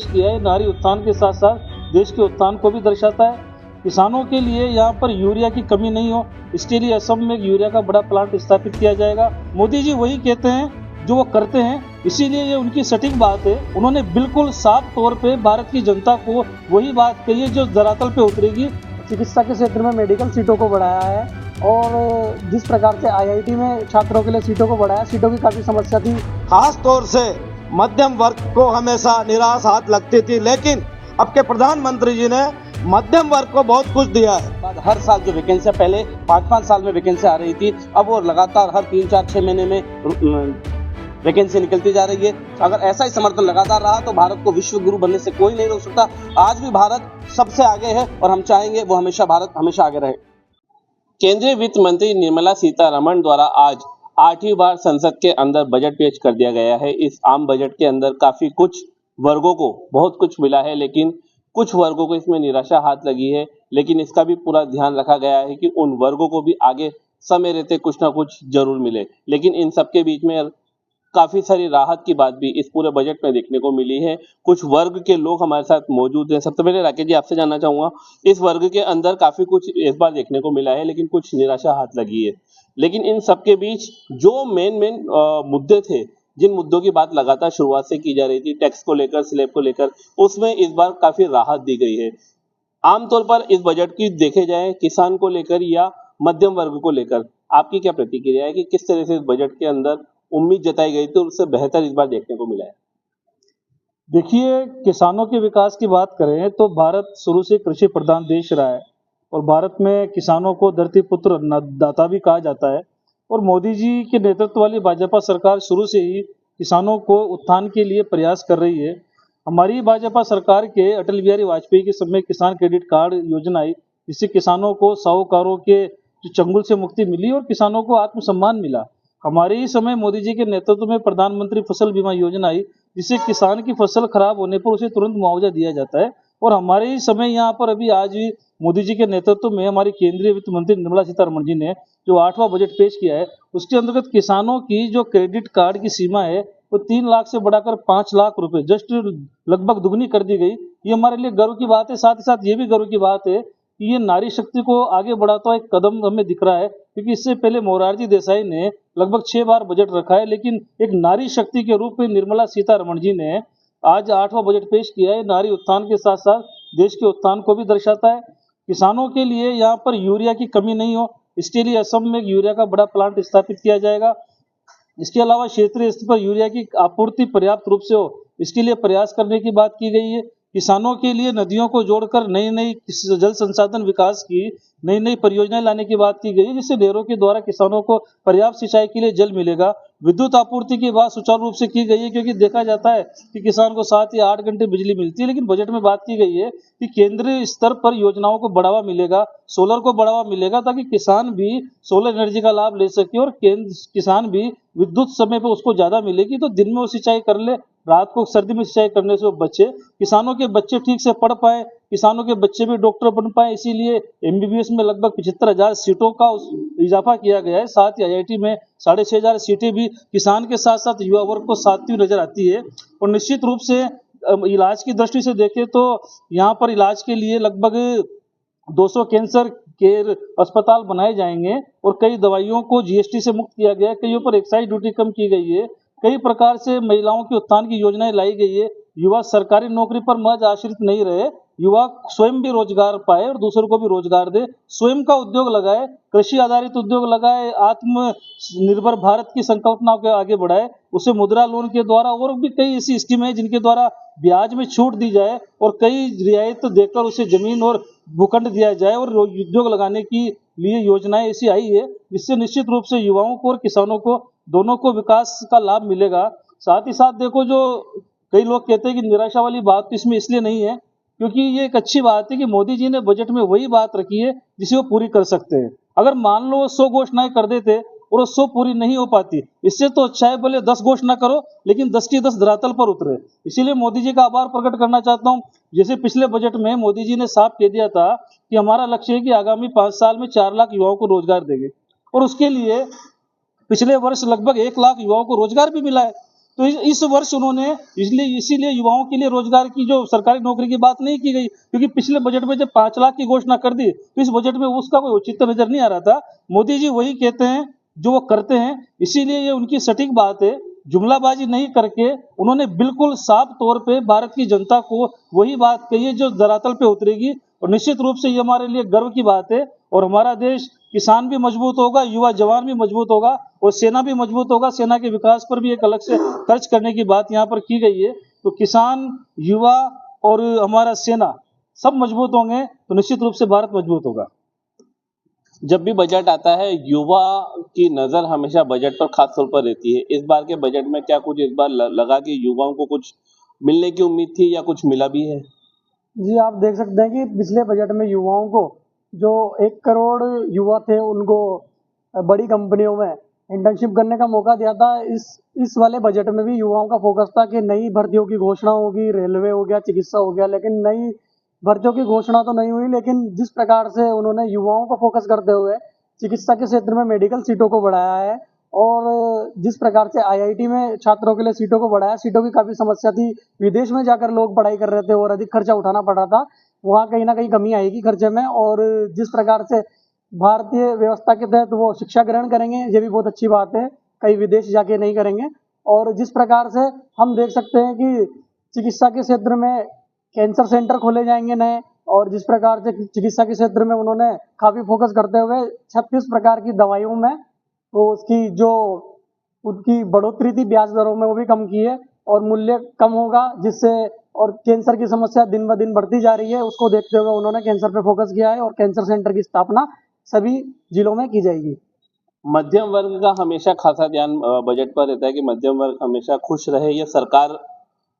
किया है। नारी उत्थान के साथ साथ देश के उत्थान को भी दर्शाता है। किसानों के लिए यहाँ पर यूरिया की कमी नहीं हो, इसके लिए असम में यूरिया का बड़ा प्लांट स्थापित किया जाएगा। मोदी जी वही कहते हैं जो वो करते हैं, इसीलिए ये उनकी सटीक बात है। उन्होंने बिल्कुल साफ तौर पे भारत की जनता को वही बात कही है जो धरातल पे उतरेगी। चिकित्सा के क्षेत्र में मेडिकल सीटों को बढ़ाया है और जिस प्रकार से आईआईटी में छात्रों के लिए सीटों को बढ़ाया, सीटों की काफी समस्या थी। खास तौर से मध्यम वर्ग को हमेशा निराश हाथ लगती थी, लेकिन अब के प्रधानमंत्री जी ने मध्यम वर्ग को बहुत कुछ दिया है। हर साल जो वैकेंसियां पहले 5-5 साल में वैकेंसी आ रही थी, अब वो लगातार हर 3-4-6 महीने में वैकेंसी निकलती जा रही है। अगर ऐसा ही समर्थन लगातार रहा तो भारत को विश्व गुरु बनने से कोई नहीं रोक सकता। आज भी भारत सबसे आगे है और हम चाहेंगे वो भारत हमेशा आगे रहे। केंद्रीय वित्त मंत्री निर्मला सीतारमण द्वारा आज 8वीं बार संसद के अंदर बजट पेश कर दिया गया है। इस आम बजट के अंदर काफी कुछ वर्गों को बहुत कुछ मिला है, लेकिन कुछ वर्गों को इसमें निराशा हाथ लगी है। लेकिन इसका भी पूरा ध्यान रखा गया है कि उन वर्गों को भी आगे समय रहते कुछ ना कुछ जरूर मिले। लेकिन इन सबके बीच में काफी सारी राहत की बात भी इस पूरे बजट में देखने को मिली है। कुछ वर्ग के लोग हमारे साथ मौजूद हैं। सबसे पहले राकेश जी आपसे जानना चाहूंगा, इस वर्ग के अंदर काफी कुछ इस बार देखने को मिला है, लेकिन कुछ निराशा हाथ लगी है। लेकिन इन सबके बीच जो मेन मुद्दे थे, जिन मुद्दों की बात लगातार शुरुआत से की जा रही थी, टैक्स को लेकर, स्लैब को लेकर, उसमें इस बार काफी राहत दी गई है। आमतौर पर इस बजट की देखे जाए किसान को लेकर या मध्यम वर्ग को लेकर, आपकी क्या प्रतिक्रिया है कि किस तरह से इस बजट के अंदर उम्मीद जताई गई थी और उससे बेहतर इस बार देखने को मिला है? देखिए, किसानों के विकास की बात करें तो भारत शुरू से कृषि प्रधान देश रहा है और भारत में किसानों को धरती पुत्र अन्नदाता भी कहा जाता है। और मोदी जी के नेतृत्व वाली भाजपा सरकार शुरू से ही किसानों को उत्थान के लिए प्रयास कर रही है। हमारी भाजपा सरकार के अटल बिहारी वाजपेयी के समय किसान क्रेडिट कार्ड योजना आई, जिससे किसानों को साहूकारों के जो चंगुल से मुक्ति मिली और किसानों को आत्मसम्मान मिला। हमारे ही समय मोदी जी के नेतृत्व में प्रधानमंत्री फसल बीमा योजना आई, जिससे किसान की फसल खराब होने पर उसे तुरंत मुआवजा दिया जाता है। और हमारे ही समय यहाँ पर अभी आज भी मोदी जी के नेतृत्व में हमारी केंद्रीय वित्त मंत्री निर्मला सीतारमण जी ने जो 8वां बजट पेश किया है, उसके अंतर्गत किसानों की जो क्रेडिट कार्ड की सीमा है वो 3 लाख से बढ़ाकर 5 लाख रुपए जस्ट लगभग दुगनी कर दी गई। ये हमारे लिए गर्व की बात है। साथ ही साथ ये भी गर्व की बात है कि ये नारी शक्ति को आगे बढ़ाता एक कदम हमें दिख रहा है, क्योंकि इससे पहले मोरारजी देसाई ने लगभग 6 बार बजट रखा है, लेकिन एक नारी शक्ति के रूप में निर्मला सीतारमण जी ने आज 8वां बजट पेश किया है। नारी उत्थान के साथ साथ देश के उत्थान को भी दर्शाता है। किसानों के लिए यहाँ पर यूरिया की कमी नहीं हो, इसके लिए असम में यूरिया का बड़ा प्लांट स्थापित किया जाएगा। इसके अलावा क्षेत्रीय स्तर पर यूरिया की आपूर्ति पर्याप्त रूप से हो, इसके लिए प्रयास करने की बात की गई है। किसानों के लिए नदियों को जोड़कर नई जल संसाधन विकास की नई परियोजनाएं लाने की बात की गई है, जिससे नहरों के द्वारा किसानों को पर्याप्त सिंचाई के लिए जल मिलेगा। विद्युत आपूर्ति की बात सुचारू रूप से की गई है, क्योंकि देखा जाता है कि किसान को 7 या 8 घंटे बिजली मिलती है, लेकिन बजट में बात की गई है कि केंद्रीय स्तर पर योजनाओं को बढ़ावा मिलेगा, सोलर को बढ़ावा मिलेगा, ताकि किसान भी सोलर एनर्जी का लाभ ले सके और किसान भी विद्युत समय पर उसको ज्यादा मिलेगी तो दिन में वो सिंचाई कर ले, रात को सर्दी में सिंचाई करने से वो बचे। किसानों के बच्चे ठीक से पढ़ पाए, किसानों के बच्चे भी डॉक्टर बन पाए, इसीलिए एमबीबीएस में लगभग 75,000 सीटों का इजाफा किया गया है। साथ ही आईआईटी में 6,500 सीटें भी किसान के साथ साथ युवा वर्ग को साथी नजर आती है। और निश्चित रूप से इलाज की दृष्टि से देखें तो यहाँ पर इलाज के लिए लगभग 200 कैंसर केयर अस्पताल बनाए जाएंगे और कई दवाइयों को जीएसटी से मुक्त किया गया है। कईयों पर एक्साइज ड्यूटी कम की गई है। कई प्रकार से महिलाओं के उत्थान की योजनाएं लाई गई है। युवा सरकारी नौकरी पर महज आश्रित नहीं रहे, युवा स्वयं भी रोजगार पाए और दूसरों को भी रोजगार दे, स्वयं का उद्योग लगाए, कृषि आधारित उद्योग लगाए, आत्मनिर्भर भारत की संकल्पना को आगे बढ़ाए। उसे मुद्रा लोन के द्वारा और भी कई ऐसी स्कीम है जिनके द्वारा ब्याज में छूट दी जाए और कई रियायत देकर उसे जमीन और भूखंड दिया जाए और उद्योग लगाने की लिए योजनाएं ऐसी आई है, जिससे निश्चित रूप से युवाओं को और किसानों को दोनों को विकास का लाभ मिलेगा। साथ ही साथ देखो, जो कई लोग कहते हैं कि निराशा वाली बात तो इसमें इसलिए नहीं है क्योंकि ये एक अच्छी बात है कि मोदी जी ने बजट में वही बात रखी है जिसे वो पूरी कर सकते हैं। अगर मान लो 100 घोषणाएं कर देते और वो 100 पूरी नहीं हो पाती, इससे तो अच्छा है बोले 10 घोषणा करो लेकिन 10 की 10 धरातल पर उतरे। इसीलिए मोदी जी का आभार प्रकट करना चाहता हूँ। जैसे पिछले बजट में मोदी जी ने साफ कह दिया था कि हमारा लक्ष्य है कि आगामी 5 साल में 4 लाख युवाओं को रोजगार देंगे और उसके लिए पिछले वर्ष लगभग 1 लाख युवाओं को रोजगार भी मिला है। तो इस वर्ष उन्होंने इसीलिए युवाओं के लिए रोजगार की जो सरकारी नौकरी की बात नहीं की गई, क्योंकि पिछले बजट में जब 5 लाख की घोषणा कर दी तो इस बजट में उसका कोई औचित्य नजर नहीं आ रहा था। मोदी जी वही कहते हैं जो वो करते हैं, इसीलिए ये उनकी सटीक बात है। जुमलाबाजी नहीं करके उन्होंने बिल्कुल साफ तौर पे भारत की जनता को वही बात कही है जो धरातल पे उतरेगी, और निश्चित रूप से ये हमारे लिए गर्व की बात है। और हमारा देश किसान भी मजबूत होगा, युवा जवान भी मजबूत होगा और सेना भी मजबूत होगा। सेना के विकास पर भी एक अलग से खर्च करने की बात यहाँ पर की गई है। तो किसान, युवा और हमारा सेना सब मजबूत होंगे तो निश्चित रूप से भारत मजबूत होगा। जब भी बजट आता है युवा की नजर हमेशा बजट पर खास तौर पर रहती है। इस बार के बजट में क्या कुछ इस बार लगा कि युवाओं को कुछ मिलने की उम्मीद थी या कुछ मिला भी है? जी, आप देख सकते हैं कि पिछले बजट में युवाओं को जो 1 करोड़ युवा थे उनको बड़ी कंपनियों में इंटर्नशिप करने का मौका दिया था। इस वाले बजट में भी युवाओं का फोकस था कि नई भर्तियों की घोषणा होगी, रेलवे हो गया, चिकित्सा हो गया, लेकिन नई भर्तियों की घोषणा तो नहीं हुई। लेकिन जिस प्रकार से उन्होंने युवाओं को फोकस करते हुए चिकित्सा के क्षेत्र में मेडिकल सीटों को बढ़ाया है और जिस प्रकार से आईआईटी में छात्रों के लिए सीटों को बढ़ाया, सीटों की काफ़ी समस्या थी, विदेश में जाकर लोग पढ़ाई कर रहे थे और अधिक खर्चा उठाना पड़ रहा था, वहाँ कहीं ना कहीं कमी आएगी खर्चे में। और जिस प्रकार से भारतीय व्यवस्था के तहत वो शिक्षा ग्रहण करेंगे, ये भी बहुत अच्छी बात है, कई विदेश जाके नहीं करेंगे। और जिस प्रकार से हम देख सकते हैं कि चिकित्सा के क्षेत्र में कैंसर सेंटर खोले जाएंगे नए, और जिस प्रकार से चिकित्सा के क्षेत्र में उन्होंने काफ़ी फोकस करते हुए 36 प्रकार की दवाइयों में तो उसकी जो उनकी बढ़ोतरी थी ब्याज दरों में वो भी कम की है और मूल्य कम होगा, जिससे और कैंसर की समस्या दिन ब दिन बढ़ती जा रही है, उसको देखते हुए उन्होंने कैंसर पे फोकस किया है और कैंसर सेंटर की स्थापना सभी जिलों में की जाएगी। मध्यम वर्ग का हमेशा खासा ध्यान बजट पर रहता है कि मध्यम वर्ग हमेशा खुश रहे। ये सरकार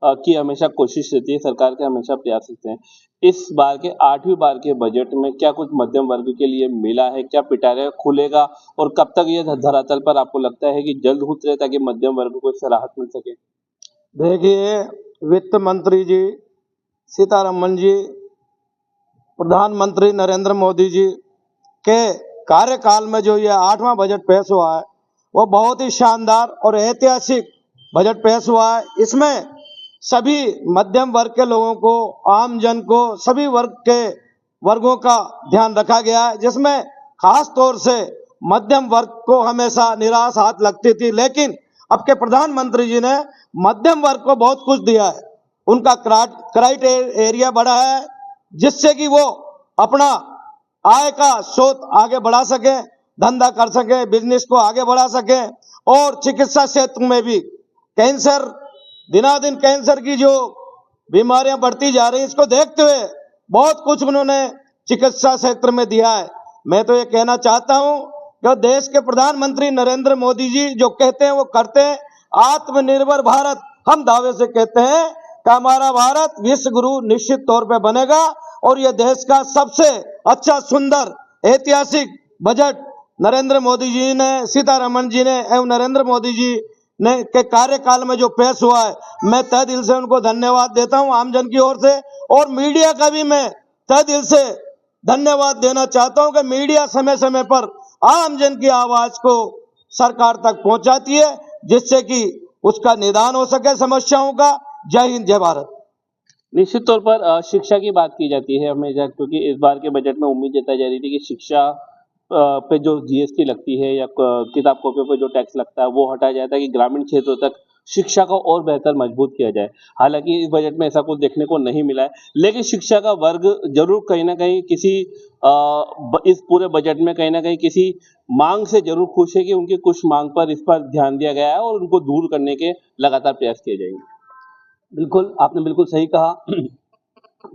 की हमेशा कोशिश रहती है, सरकार के हमेशा प्रयास रहते हैं। इस बार के 8वीं बार के बजट में क्या कुछ मध्यम वर्ग के लिए मिला है? क्या पिटारा खुलेगा और कब तक ये धरातल पर आपको लगता है कि जल्द उतरे ताकि मध्यम वर्ग को इससे राहत मिल सके? देखिए, वित्त मंत्री जी सीतारमन जी, प्रधानमंत्री नरेंद्र मोदी जी के कार्यकाल में जो ये 8वां बजट पेश हुआ है वो बहुत ही शानदार और ऐतिहासिक बजट पेश हुआ है। इसमें सभी मध्यम वर्ग के लोगों को, आम जन को, सभी वर्गों का ध्यान रखा गया है, जिसमें खास तौर से मध्यम वर्ग को हमेशा निराश हाथ लगती थी, लेकिन अब के प्रधानमंत्री जी ने मध्यम वर्ग को बहुत कुछ दिया है। उनका क्राइटेरिया बढ़ा है जिससे कि वो अपना आय का स्रोत आगे बढ़ा सके, धंधा कर सके, बिजनेस को आगे बढ़ा सके। और चिकित्सा क्षेत्र में भी कैंसर, दिनादिन कैंसर की जो बीमारियां बढ़ती जा रही है, इसको देखते हुए बहुत कुछ उन्होंने चिकित्सा क्षेत्र में दिया है। मैं तो ये कहना चाहता हूं कि देश के प्रधानमंत्री नरेंद्र मोदी जी जो कहते हैं वो करते हैं। आत्मनिर्भर भारत हम दावे से कहते हैं कि हमारा भारत विश्व गुरु निश्चित तौर पे बनेगा और ये देश का सबसे अच्छा, सुंदर, ऐतिहासिक बजट नरेंद्र मोदी जी ने, सीतारमन जी ने एवं नरेंद्र मोदी जी ने के कार्यकाल में जो पेश हुआ है, मैं तहे दिल से उनको धन्यवाद देता हूं आमजन की ओर से। और मीडिया का भी मैं तहे दिल से धन्यवाद देना चाहता हूं कि मीडिया समय समय पर आमजन की आवाज को सरकार तक पहुंचाती है, जिससे कि उसका निदान हो सके समस्याओं का। जय हिंद, जय भारत। निश्चित तौर पर शिक्षा की बात की जाती है हमेशा, क्योंकि इस बार के बजट में उम्मीद जताई जा रही थी कि शिक्षा पे जो जीएसटी लगती है या किताब कॉपियों पे जो टैक्स लगता है वो हटाया जाए ताकि ग्रामीण क्षेत्रों तक शिक्षा को और बेहतर मजबूत किया जाए। हालांकि इस बजट में ऐसा कुछ देखने को नहीं मिला है, लेकिन शिक्षा का वर्ग जरूर कहीं ना कहीं किसी इस पूरे बजट में कहीं ना कहीं किसी मांग से जरूर खुश है कि उनकी कुछ मांग पर इस पर ध्यान दिया गया है और उनको दूर करने के लगातार प्रयास किए जाएंगे। बिल्कुल, आपने बिल्कुल सही कहा।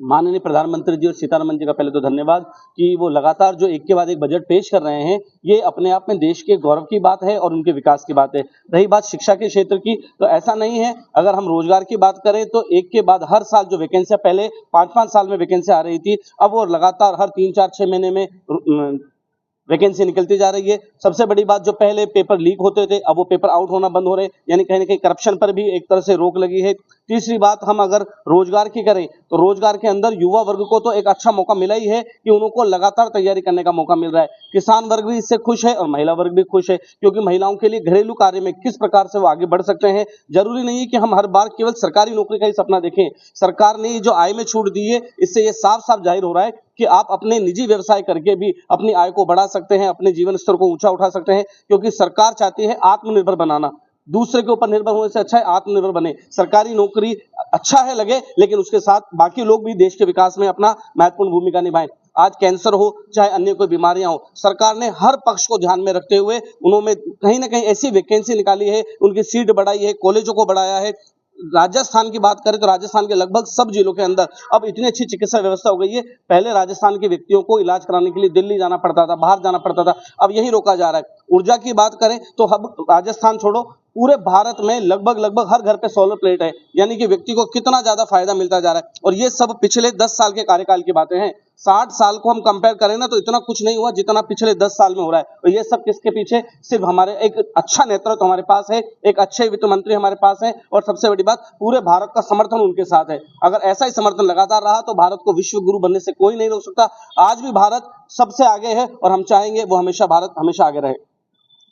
माननीय प्रधानमंत्री जी और सीतारमन जी का पहले तो धन्यवाद कि वो लगातार जो एक के बाद एक बजट पेश कर रहे हैं, ये अपने आप में देश के गौरव की बात है और उनके विकास की बात है। रही बात शिक्षा के क्षेत्र की, तो ऐसा नहीं है, अगर हम रोजगार की बात करें तो एक के बाद हर साल जो वैकेंसियां पहले 5-5 साल में वैकेंसी आ रही थी, अब वो लगातार हर 3-4-6 महीने में वैकेंसी निकलती जा रही है। सबसे बड़ी बात, जो पहले पेपर लीक होते थे अब वो पेपर आउट होना बंद हो रहे हैं, यानी कहीं ना कहीं करप्शन पर भी एक तरह से रोक लगी है। तीसरी बात हम अगर रोजगार की करें तो रोजगार के अंदर युवा वर्ग को तो एक अच्छा मौका मिला ही है कि उनको लगातार तैयारी करने का मौका मिल रहा है। किसान वर्ग भी इससे खुश है और महिला वर्ग भी खुश है, क्योंकि महिलाओं के लिए घरेलू कार्य में किस प्रकार से वो आगे बढ़ सकते हैं। जरूरी नहीं है कि हम हर बार केवल सरकारी नौकरी का ही सपना देखें। सरकार ने जो आय में छूट दी है, इससे ये साफ साफ जाहिर हो रहा है कि आप अपने निजी व्यवसाय करके भी अपनी आय को बढ़ा सकते हैं, अपने जीवन स्तर को ऊंचा उठा सकते हैं, क्योंकि सरकार चाहती है आत्मनिर्भर बनाना। दूसरे के ऊपर निर्भर होने से अच्छा है आत्मनिर्भर बने। सरकारी नौकरी अच्छा है लगे, लेकिन उसके साथ बाकी लोग भी देश के विकास में अपना महत्वपूर्ण भूमिका निभाएं। आज कैंसर हो चाहे अन्य कोई बीमारियां हो, सरकार ने हर पक्ष को ध्यान में रखते हुए उन्होंने कहीं ना कहीं ऐसी वैकेंसी निकाली है, उनकी सीट बढ़ाई है, कॉलेजों को बढ़ाया है। राजस्थान की बात करें तो राजस्थान के लगभग सब जिलों के अंदर अब इतनी अच्छी चिकित्सा व्यवस्था हो गई है। पहले राजस्थान के व्यक्तियों को इलाज कराने के लिए दिल्ली जाना पड़ता था, बाहर जाना पड़ता था, अब यही रोका जा रहा है। ऊर्जा की बात करें तो अब राजस्थान छोड़ो, पूरे भारत में लगभग हर घर पे सोलर प्लेट है, यानी कि व्यक्ति को कितना ज्यादा फायदा मिलता जा रहा है। और ये सब पिछले 10 साल के कार्यकाल की बातें हैं। 60 साल को हम कंपेयर करें ना तो इतना कुछ नहीं हुआ जितना पिछले 10 साल में हो रहा है। और ये सब किसके पीछे? सिर्फ हमारे एक अच्छा नेतृत्व हमारे पास है, एक अच्छे वित्त मंत्री हमारे पास है, और सबसे बड़ी बात पूरे भारत का समर्थन उनके साथ है। अगर ऐसा ही समर्थन लगातार रहा तो भारत को विश्व गुरु बनने से कोई नहीं रोक सकता। आज भी भारत सबसे आगे है और हम चाहेंगे वो हमेशा भारत हमेशा आगे रहे।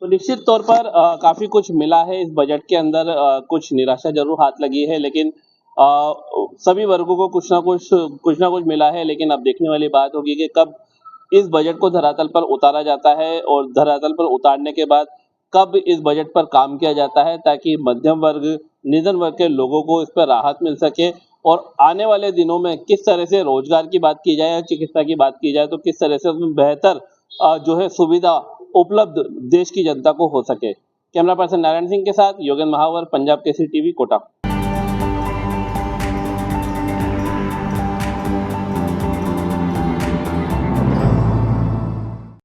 तो निश्चित तौर पर काफी कुछ मिला है इस बजट के अंदर। कुछ निराशा जरूर हाथ लगी है, लेकिन सभी वर्गों को कुछ ना कुछ मिला है। लेकिन अब देखने वाली बात होगी कि कब इस बजट को धरातल पर उतारा जाता है और धरातल पर उतारने के बाद कब इस बजट पर काम किया जाता है, ताकि मध्यम वर्ग, निर्धन वर्ग के लोगों को इस पर राहत मिल सके। और आने वाले दिनों में किस तरह से रोजगार की बात की जाए या चिकित्सा की बात की जाए तो किस तरह से उसमें बेहतर जो है सुविधा उपलब्ध देश की जनता को हो सके। कैमरा पर्सन नारायण सिंह के साथ योगेंद्र महावर, पंजाब केसरी टीवी, कोटा।